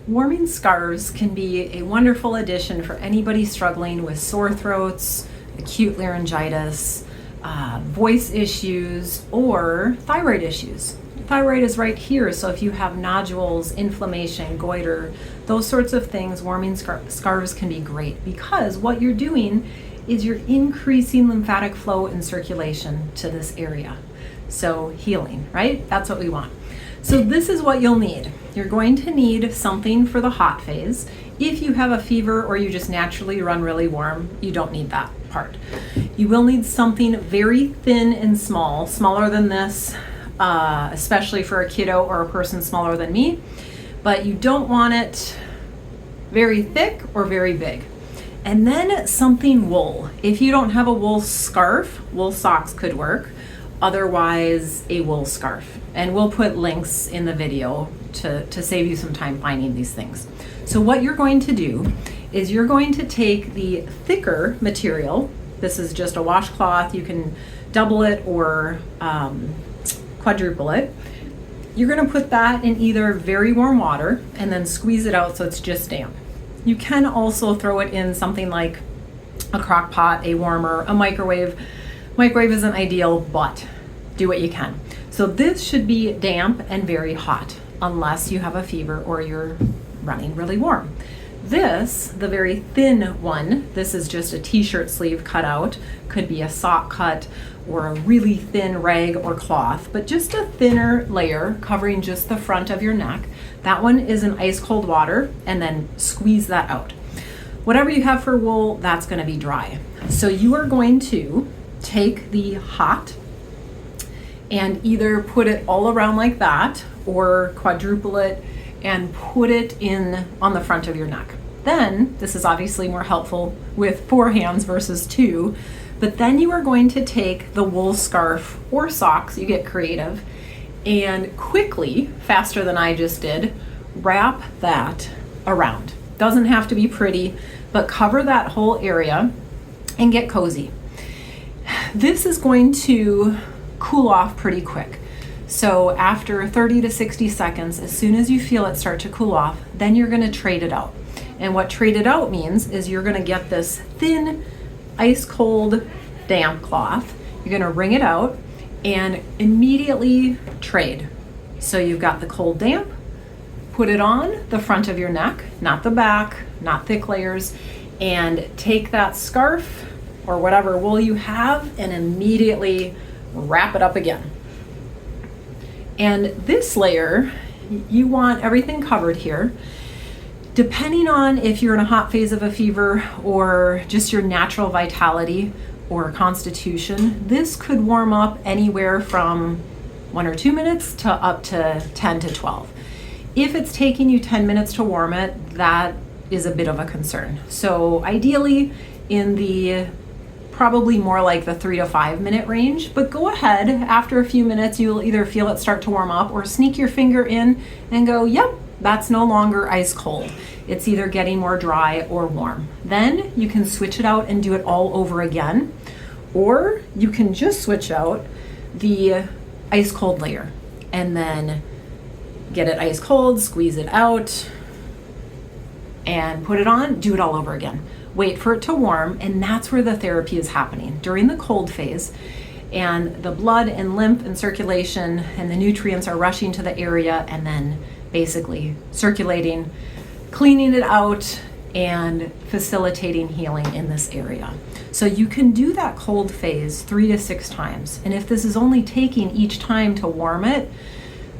Warming scarves can be a wonderful addition for anybody struggling with sore throats, acute laryngitis, voice issues, or thyroid issues. Thyroid is right here, so if you have nodules, inflammation, goiter, those sorts of things, warming scarves can be great because what you're doing is you're increasing lymphatic flow and circulation to this area. So healing, right? That's what we want. So this is what you'll need. You're going to need something for the hot phase. If you have a fever or you just naturally run really warm, you don't need that part. You will need something very thin and small, smaller than this, especially for a kiddo or a person smaller than me, but you don't want it very thick or very big. And then something wool. If you don't have a wool scarf, wool socks could work. Otherwise, a wool scarf. And we'll put links in the video to save you some time finding these things. So what you're going to do is you're going to take the thicker material. This is just a washcloth. You can double it or quadruple it. You're going to put that in either very warm water and then squeeze it out so it's just damp. You can also throw it in something like a crock pot, a warmer, a microwave. Microwave isn't ideal, but do what you can. So this should be damp and very hot unless you have a fever or you're running really warm. This, the very thin one, this is just a t-shirt sleeve cut out, could be a sock cut or a really thin rag or cloth, but just a thinner layer covering just the front of your neck. That one is in ice cold water and then squeeze that out. Whatever you have for wool, that's going to be dry. So you are going to take the hot and either put it all around like that or quadruple it and put it in on the front of your neck. Then, this is obviously more helpful with 4 hands versus 2, but then you are going to take the wool scarf or socks, you get creative, and quickly, faster than I just did, wrap that around. Doesn't have to be pretty, but cover that whole area and get cozy. This is going to cool off pretty quick. So after 30 to 60 seconds, as soon as you feel it start to cool off, then you're going to trade it out. And what trade it out means is you're going to get this thin, ice cold, damp cloth. You're going to wring it out and immediately trade. So you've got the cold damp, put it on the front of your neck, not the back, not thick layers, and take that scarf or whatever wool you have and immediately wrap it up again. And this layer, you want everything covered here. Depending on if you're in a hot phase of a fever or just your natural vitality or constitution, this could warm up anywhere from 1 or 2 minutes to up to 10 to 12. If it's taking you 10 minutes to warm it, that is a bit of a concern. So ideally in the probably more like the 3 to 5 minute range, but go ahead. After a few minutes, you'll either feel it start to warm up or sneak your finger in and go, yep, that's no longer ice cold. It's either getting more dry or warm. Then you can switch it out and do it all over again, or you can just switch out the ice cold layer and then get it ice cold, squeeze it out, and put it on, do it all over again. Wait for it to warm, and that's where the therapy is happening during the cold phase. And the blood and lymph and circulation and the nutrients are rushing to the area and then basically circulating, cleaning it out, and facilitating healing in this area. So you can do that cold phase 3 to 6 times. And if this is only taking each time to warm it,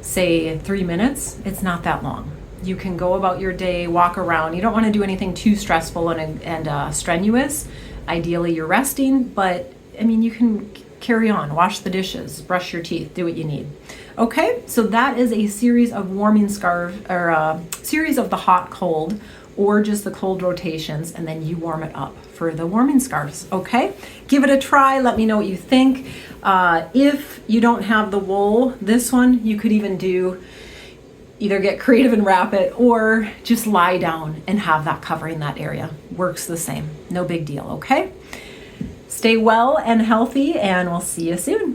say 3 minutes, it's not that long. You can go about your day, walk around. You don't want to do anything too stressful and strenuous. Ideally, you're resting, but I mean, you can carry on, wash the dishes, brush your teeth, do what you need. Okay, so that is a series of warming scarf, or a series of the hot cold, or just the cold rotations, and then you warm it up for the warming scarves. Okay, give it a try. Let me know what you think. If you don't have the wool, this one you could even do. Either get creative and wrap it or just lie down and have that covering that area. Works the same. No big deal, okay? Stay well and healthy, and we'll see you soon.